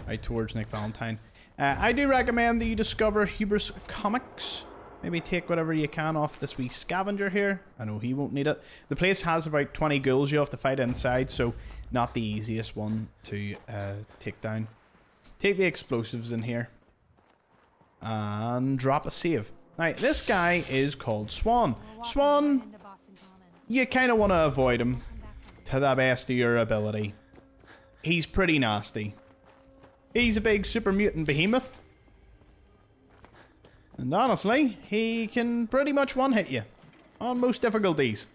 right towards Nick Valentine. I do recommend that you discover Hubris Comics. Maybe take whatever you can off this wee scavenger here. I know he won't need it. The place has about 20 ghouls you have to fight inside, so not the easiest one to take down. Take the explosives in here. And drop a save. Now, this guy is called Swan. Swan, you kind of want to avoid him to the best of your ability. He's pretty nasty. He's a big super mutant behemoth. And honestly, he can pretty much one-hit you on most difficulties.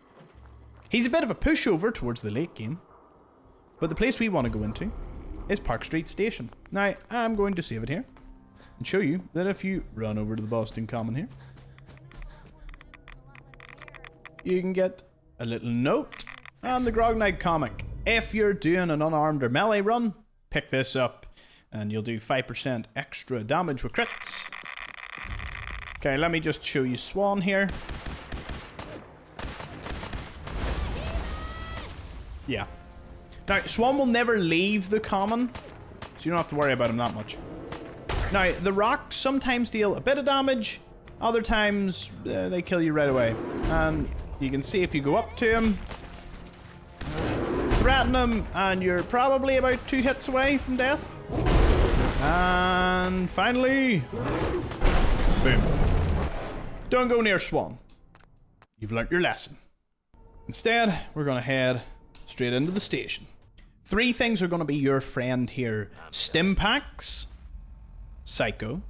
He's a bit of a pushover towards the late game. But the place we want to go into is Park Street Station. Now, I'm going to save it here and show you that if you run over to the Boston Common here, you can get a little note and the Grognite comic. If you're doing an unarmed or melee run, pick this up and you'll do 5% extra damage with crits. Okay, let me just show you Swan here. Yeah. Now, Swan will never leave the common, so you don't have to worry about him that much. Now, the rocks sometimes deal a bit of damage, other times they kill you right away. And you can see if you go up to him, threaten him, and you're probably about 2 hits away from death. And finally, boom. Don't go near Swan. You've learnt your lesson. Instead, we're going to head straight into the station. 3 things are going to be your friend here. Stim packs, Psycho,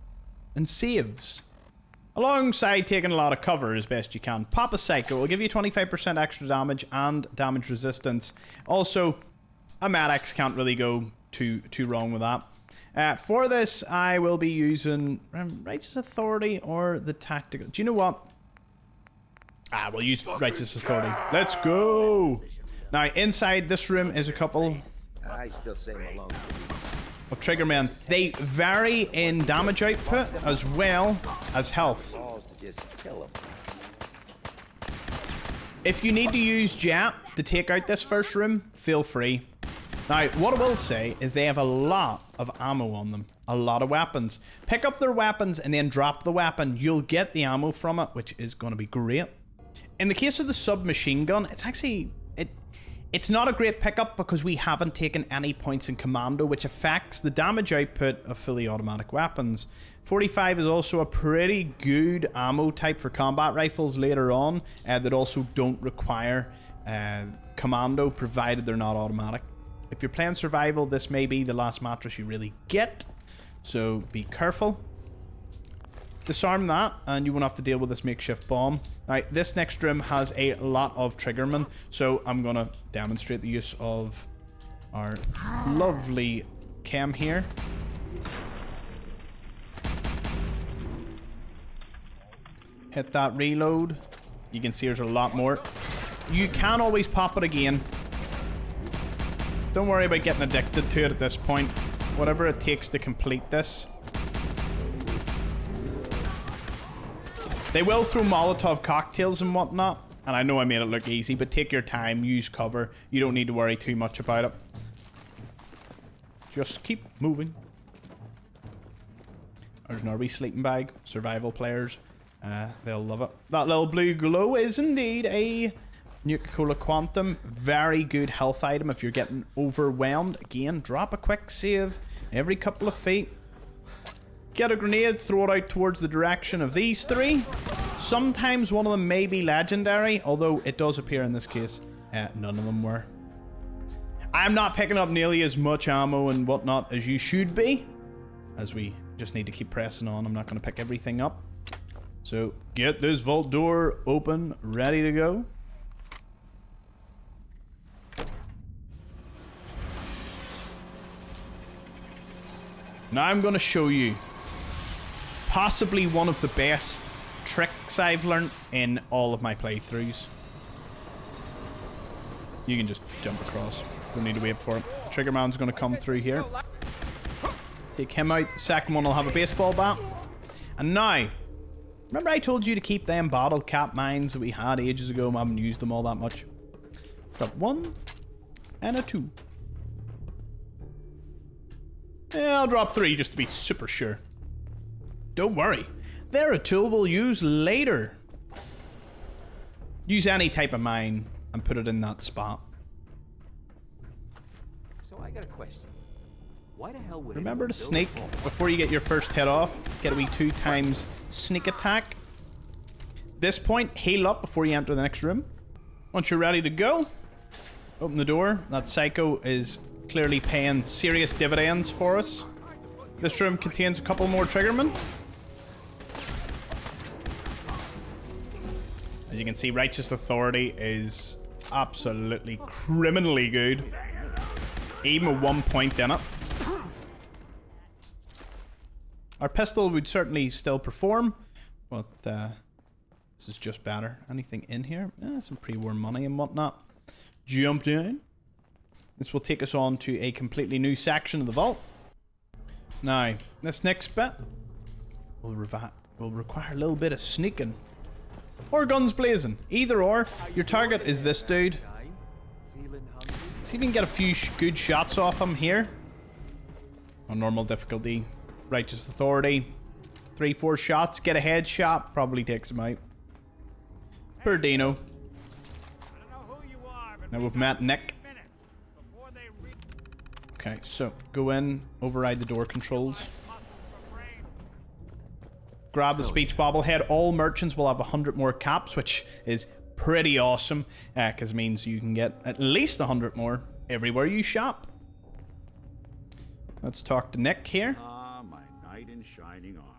and saves. Alongside taking a lot of cover as best you can. Pop a Psycho will give you 25% extra damage and damage resistance. Also, a Maddox can't really go too wrong with that. For this, I will be using Righteous Authority or the Tactical. Do you know what? We'll use Righteous Authority. Let's go! Now, inside this room is a couple of Triggermen. They vary in damage output as well as health. If you need to use Jet to take out this first room, feel free. Now, what I will say is they have a lot of ammo on them. A lot of weapons. Pick up their weapons and then drop the weapon. You'll get the ammo from it, which is going to be great. In the case of the submachine gun, it's actually... It's not a great pickup because we haven't taken any points in Commando, which affects the damage output of fully automatic weapons. 45 is also a pretty good ammo type for combat rifles later on that also don't require Commando, provided they're not automatic. If you're playing survival, this may be the last mattress you really get, so be careful. Disarm that, and you won't have to deal with this makeshift bomb. Now, this next room has a lot of Triggermen, so I'm going to demonstrate the use of our lovely chem here. Hit that reload. You can see there's a lot more. You can always pop it again. Don't worry about getting addicted to it at this point. Whatever it takes to complete this. They will throw Molotov cocktails and whatnot, and I know I made it look easy, but take your time, use cover. You don't need to worry too much about it. Just keep moving. There's an RB sleeping bag. Survival players, they'll love it. That little blue glow is indeed a Nuka-Cola Quantum. Very good health item if you're getting overwhelmed. Again, drop a quick save every couple of feet. Get a grenade, throw it out towards the direction of these 3. Sometimes one of them may be legendary, although it does appear in this case none of them were. I'm not picking up nearly as much ammo and whatnot as you should be, as we just need to keep pressing on. I'm not going to pick everything up. So get this vault door open, ready to go. Now I'm going to show you possibly one of the best tricks I've learned in all of my playthroughs. You can just jump across. Don't need to wait for it. Triggerman's going to come through here. Take him out. The second one will have a baseball bat. And now, remember I told you to keep them bottle cap mines that we had ages ago? I haven't used them all that much. Got 1 and a 2. Yeah, I'll drop 3 just to be super sure. Don't worry. They're a tool we'll use later. Use any type of mine and put it in that spot. So I got a question. Why the hell would Remember to sneak before you get your first hit off. Get a wee 2 times sneak attack. This point, heal up before you enter the next room. Once you're ready to go, open the door. That psycho is clearly paying serious dividends for us. This room contains a couple more triggermen. As you can see, Righteous Authority is absolutely criminally good. Even with 1 point in it. Our pistol would certainly still perform, but this is just better. Anything in here? Some pre-war money and whatnot. Jump down. This will take us on to a completely new section of the vault. Now, this next bit will require a little bit of sneaking. Or guns blazing. Either or. Your target is this dude. Let's see if we can get a few good shots off him here. On normal difficulty. Righteous Authority. 3-4 shots. Get a headshot. Probably takes him out. Poor Dino. Now we've met Nick. Okay, so go in, override the door controls. Grab the speech bobblehead. All merchants will have 100 more caps, which is pretty awesome, because it means you can get at least 100 more everywhere you shop. Let's talk to Nick here. My knight in shining armor.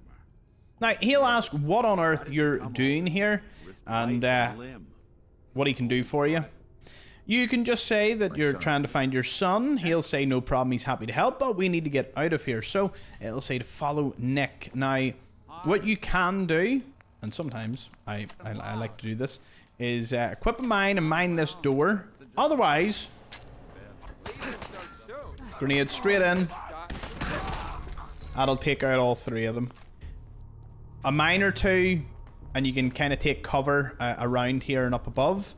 Now, he'll ask what on earth you're doing here, and what he can do for you. You can just say that you're trying to find your son. He'll say no problem, he's happy to help, but we need to get out of here. So it'll say to follow Nick. Now, what you can do, and sometimes I like to do this, is equip a mine and mine this door. Otherwise, grenade straight in. That'll take out all 3 of them. A mine or 2, and you can kind of take cover around here and up above.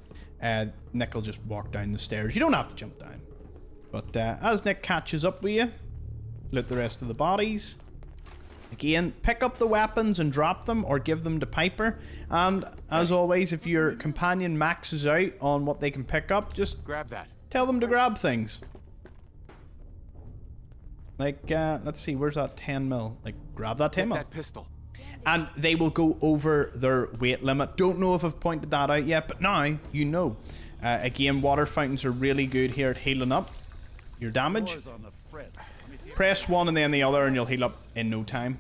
Nick will just walk down the stairs. You don't have to jump down. But as Nick catches up with you, loot the rest of the bodies. Again, pick up the weapons and drop them or give them to Piper. And as always, if your companion maxes out on what they can pick up, just grab that. Tell them to grab things. Like, let's see, where's that 10 mil? Like, grab that 10 mil. That pistol. And they will go over their weight limit. Don't know if I've pointed that out yet, but now you know. Again, water fountains are really good here at healing up your damage. Press one and then the other and you'll heal up in no time.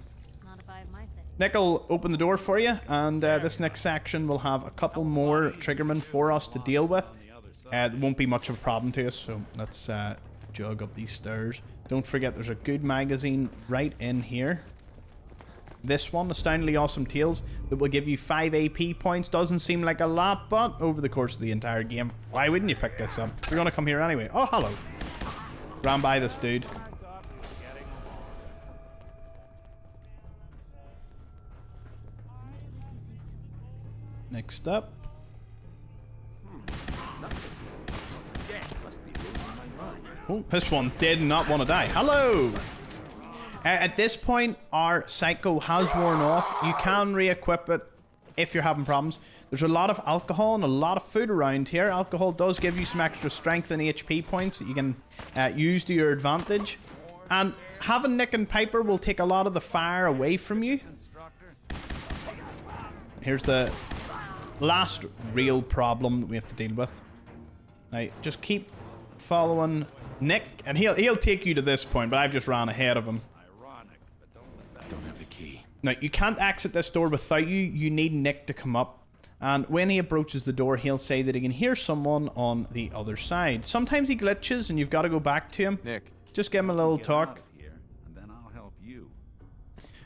Nick will open the door for you, and this next section will have a couple more triggermen for us to deal with. It won't be much of a problem to us, so let's jog up these stairs. Don't forget there's a good magazine right in here. This one, Astoundingly Awesome Tales, that will give you 5 AP points. Doesn't seem like a lot, but over the course of the entire game, why wouldn't you pick this up? You're gonna come here anyway. Oh, hello. Ran by this dude. Next up. Oh, this one did not want to die. Hello! At this point, our Psycho has worn off. You can re-equip it if you're having problems. There's a lot of alcohol and a lot of food around here. Alcohol does give you some extra strength and HP points that you can use to your advantage. And having Nick and Piper will take a lot of the fire away from you. here's the last real problem that we have to deal with. Now, just keep following Nick, and he'll take you to this point, but I've just ran ahead of him. Don't have the key. Now, you can't exit this door without you. You need Nick to come up. And when he approaches the door, he'll say that he can hear someone on the other side. Sometimes he glitches, and you've got to go back to him. Nick. Just give him a little talk. And then I'll help you.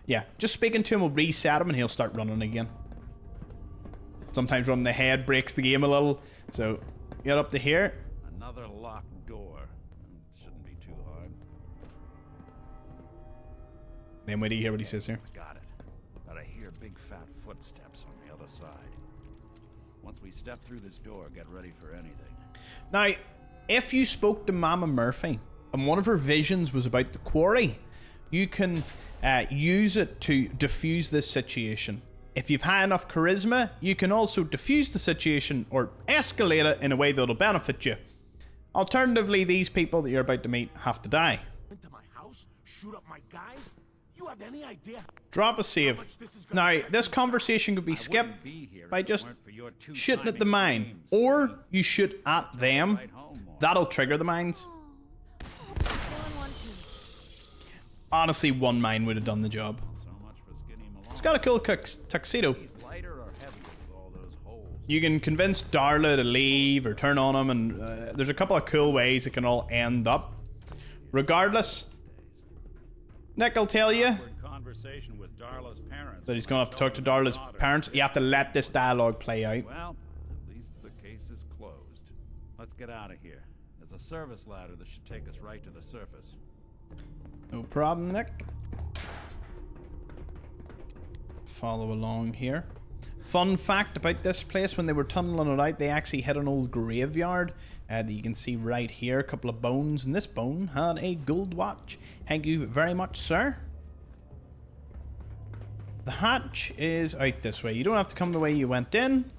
Yeah, just speaking to him will reset him, and he'll start running again. Sometimes running ahead breaks the game a little. So, get up to here. Another locked door. Shouldn't be too hard. Then wait till you hear what he says here. Got it. But I hear big fat footsteps on the other side. Once we step through this door, get ready for anything. Now, if you spoke to Mama Murphy and one of her visions was about the quarry, you can use it to diffuse this situation. If you've high enough charisma, you can also diffuse the situation or escalate it in a way that'll benefit you. Alternatively, these people that you're about to meet have to die. Into my house, shoot up my guys? You have any idea? Drop a save. Now, this conversation could be skipped by just shooting at the mine, or you shoot at them. That'll trigger the mines. Honestly, one mine would have done the job. It's got a cool tuxedo. You can convince Darla to leave or turn on him, and there's a couple of cool ways it can all end up. Regardless, Nick will tell you that he's going to have to talk to Darla's parents. You have to let this dialogue play out. Well, at least the case is closed. Let's get out of here. There's a service ladder that should take us right to the surface. No problem, Nick. Follow along here. Fun fact about this place, when they were tunneling it out, they actually hit an old graveyard that you can see right here, a couple of bones, and this bone had a gold watch. Thank you very much, sir. The hatch is out this way. You don't have to come the way you went in,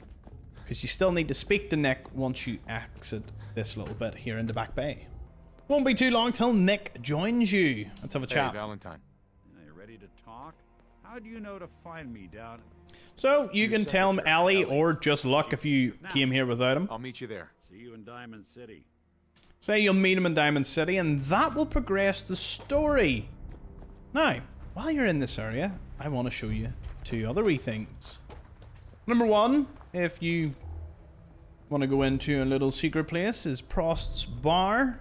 because you still need to speak to Nick once you exit this little bit here in the back bay. Won't be too long till Nick joins you. Let's have a chat. Hey, Valentine. Are you ready to talk? How do you know to find me down? So, you can tell him Ellie, or just luck if you came here without him. I'll meet you there. See you in Diamond City. Say you'll meet him in Diamond City, and that will progress the story. Now, while you're in this area, I want to show you two other wee things. Number one, if you want to go into a little secret place, is Prost's Bar.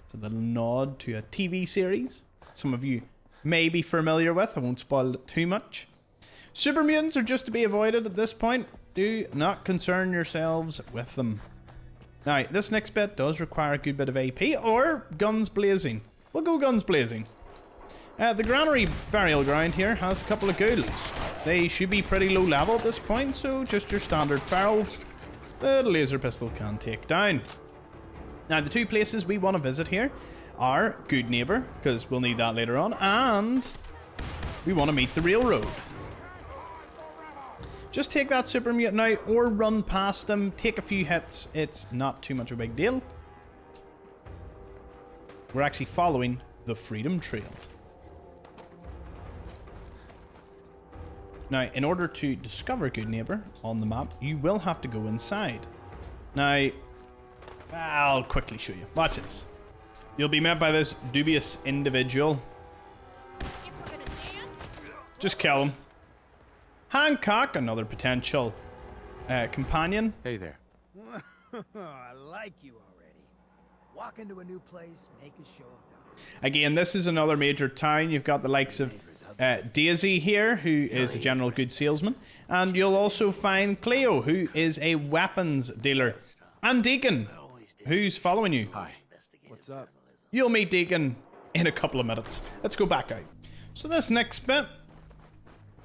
It's a little nod to a TV series some of you may be familiar with. I won't spoil it too much. Super mutants are just to be avoided at this point. Do not concern yourselves with them. Now, this next bit does require a good bit of AP or guns blazing. We'll go guns blazing. The granary burial ground here has a couple of ghouls. They should be pretty low level at this point, so just your standard ferals the laser pistol can take down. Now, the two places we want to visit here are Good Neighbor, because we'll need that later on, and we want to meet the railroad. Just take that super mutant out or run past them, take a few hits. It's not too much of a big deal. We're actually following the Freedom Trail. Now, in order to discover Good Neighbor on the map, you will have to go inside. Now, I'll quickly show you. Watch this. You'll be met by this dubious individual. Just kill him. Hancock, another potential companion. Hey there. I like you already. Walk into a new place, make a show of dominance. Again, this is another major town. You've got the likes of Daisy here, who is a general goods salesman. And you'll also find Cleo, who is a weapons dealer. And Deacon, who's following you. Hi. What's up? You'll meet Deacon in a couple of minutes. Let's go back out. So this next bit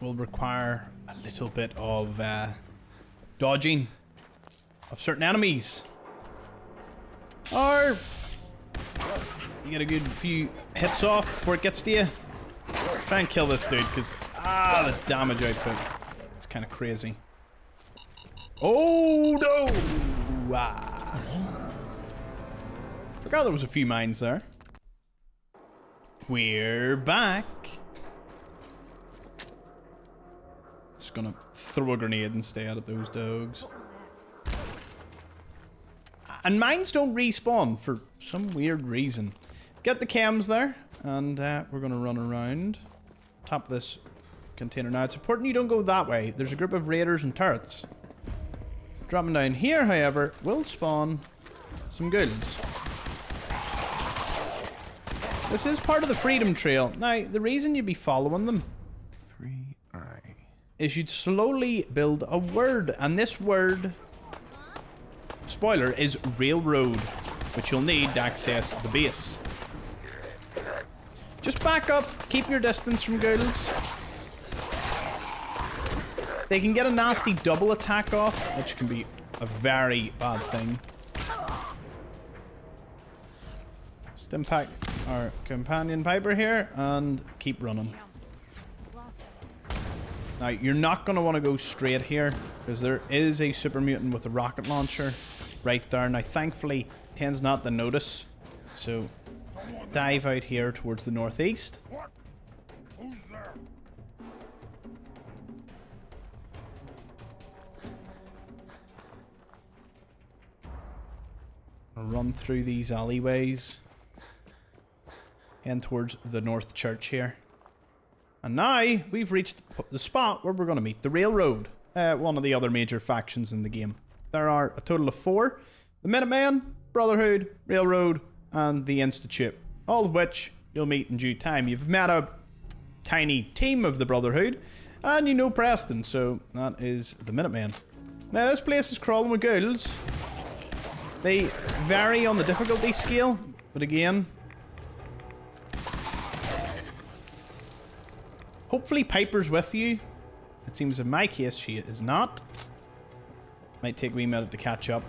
will require a little bit of dodging of certain enemies. Or you get a good few hits off before it gets to you. Try and kill this dude, because the damage output is kind of crazy. Oh no! Forgot there was a few mines there. We're back. just gonna throw a grenade instead at those dogs. What was that? And mines don't respawn for some weird reason. Get the cams there, and we're gonna run around. Top this container. Now it's important you don't go that way. There's a group of raiders and turrets. Dropping down here, however, will spawn some ghouls. This is part of the Freedom Trail. Now, the reason you'd be following them is you'd slowly build a word, and this word, spoiler, is railroad, which you'll need to access the base. Just back up, keep your distance from ghouls. They can get a nasty double attack off, which can be a very bad thing. Stimpack our companion Piper here, and keep running. Now, you're not going to want to go straight here, because there is a super mutant with a rocket launcher right there. Now, thankfully, tends not to notice. So, dive out here towards the northeast. Who's there? Run through these alleyways. Head towards the North Church here. And now, we've reached the spot where we're going to meet the Railroad. One of the other major factions in the game. There are a total of 4. The Minutemen, Brotherhood, Railroad, and the Institute. All of which you'll meet in due time. You've met a tiny team of the Brotherhood. And you know Preston, so that is the Minutemen. Now, this place is crawling with ghouls. They vary on the difficulty scale, but again, hopefully Piper's with you. It seems in my case she is not. Might take a wee minute to catch up.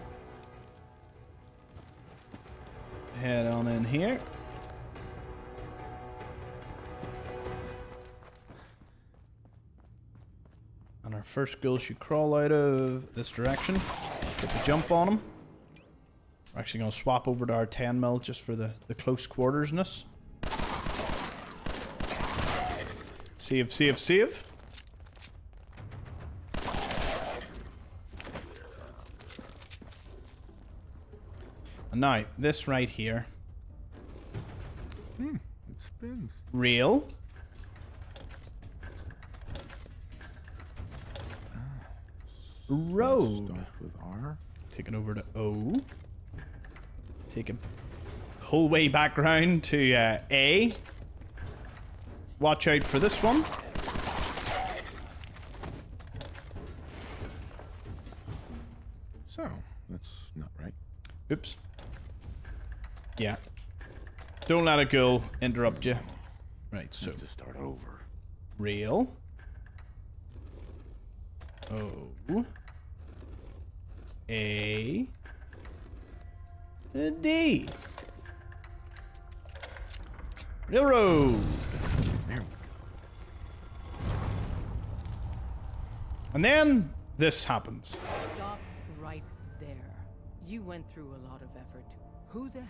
Head on in here. And our first ghoul should crawl out of this direction. Get the jump on him. We're actually going to swap over to our 10mm just for the close quartersness. Save, save, save. And now, this right here. It spins. Rail. Road. Start with R. Take it over to O. Take it the whole way back round to A. Watch out for this one. So, that's not right. Oops. Yeah. Don't let a ghoul interrupt you. Right, so. To start over. Rail. O. A. D. Railroad. And then this happens. Stop right there. You went through a lot of effort. Who the...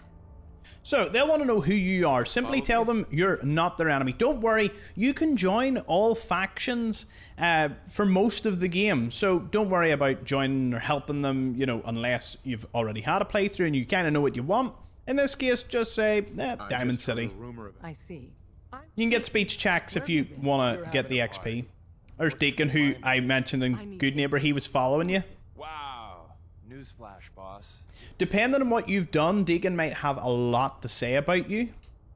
So, they'll want to know who you are. Simply tell them you're not their enemy. Don't worry, you can join all factions for most of the game. So, don't worry about joining or helping them, you know, unless you've already had a playthrough and you kind of know what you want. In this case, just say, Diamond City. I see. You can get speech checks if you want to get the XP. There's Deacon, who I mentioned in Good Neighbor. He was following you. Wow. Newsflash, boss. Depending on what you've done, Deacon might have a lot to say about you.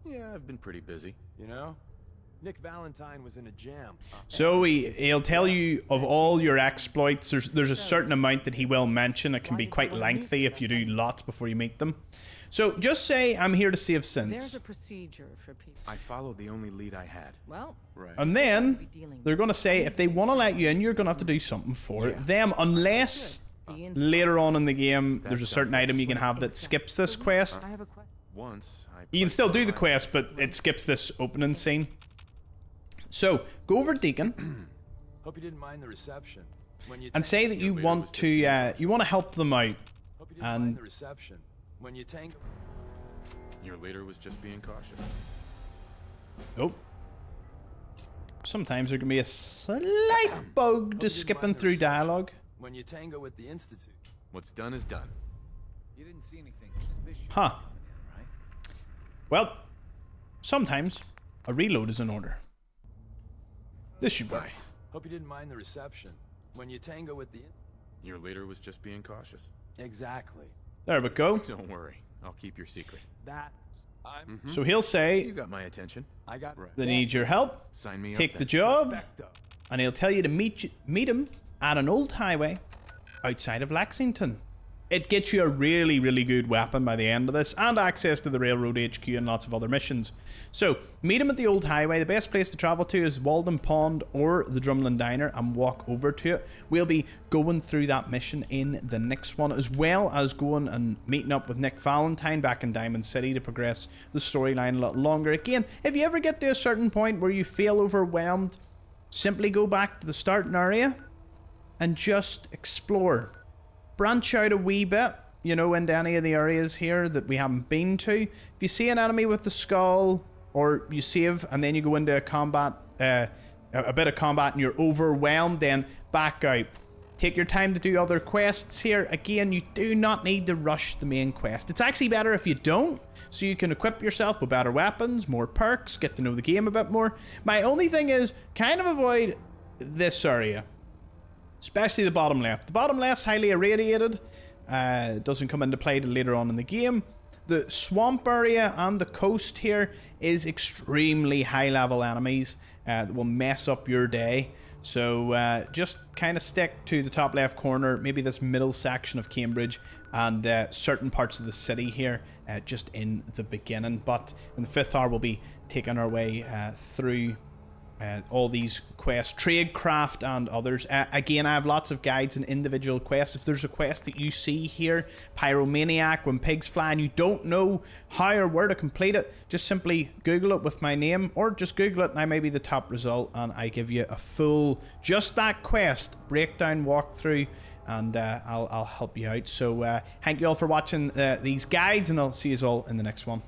Yeah, I've been pretty busy. You know, Nick Valentine was in a jam. So he'll tell you of all your exploits. There's a certain amount that he will mention. It can be quite lengthy if you do lots before you meet them. So just say, I'm here to save There's sins. a procedure for people. I followed the only lead I had. Well, Right. And then they're going to say if they want to let you in, you're going to have to do something for them. Unless later on in the game, there's a certain item you can have that skips this quest. I have a question. Once, I You can still do the quest, but it skips this opening scene. So, go over to Deacon Hope you didn't mind the reception. When you and say that you want to help them out. Hope you didn't mind the reception. When you tangle. Your leader was just being cautious. Oh. Sometimes there can be a slight bug to skipping through dialogue. When you tango with the Institute, what's done is done. You didn't see anything suspicious. Huh. coming in, right? Well, sometimes a reload is in order. This should work. Hope you didn't mind the reception. When you tango with the Your leader was just being cautious. Exactly. There we go. Don't worry. I'll keep your secret. That I'm So he'll say, You got my attention. I got they need your help, Sign me take up the then. job, perfecto. and he'll tell you to meet him at an old highway outside of Lexington. It gets you a really, really good weapon by the end of this, and access to the railroad HQ and lots of other missions. So, meet him at the old highway. The best place to travel to is Walden Pond or the Drumlin Diner, and walk over to it. We'll be going through that mission in the next one, as well as going and meeting up with Nick Valentine back in Diamond City to progress the storyline a little longer. Again, if you ever get to a certain point where you feel overwhelmed, simply go back to the starting area and just explore. Branch out a wee bit, you know, into any of the areas here that we haven't been to. If you see an enemy with the skull, or you save and then you go into a combat, a bit of combat, and you're overwhelmed, then back out. Take your time to do other quests here. Again, you do not need to rush the main quest. It's actually better if you don't, so you can equip yourself with better weapons, more perks, get to know the game a bit more. My only thing is, kind of avoid this area. Especially the bottom left. The bottom left's highly irradiated. It doesn't come into play till later on in the game. The swamp area and the coast here is extremely high level enemies that will mess up your day. So just kind of stick to the top left corner, maybe this middle section of Cambridge, and certain parts of the city here just in the beginning. But in the 5th hour we'll be taking our way through all these quests, trade, craft, and others. Again, I have lots of guides and individual quests. If there's a quest that you see here, Pyromaniac, when pigs fly, and you don't know how or where to complete it, just simply Google it with my name, or just Google it and I may be the top result, and I give you a full, just that quest, breakdown, walkthrough, and I'll help you out. So thank you all for watching these guides, and I'll see you all in the next one.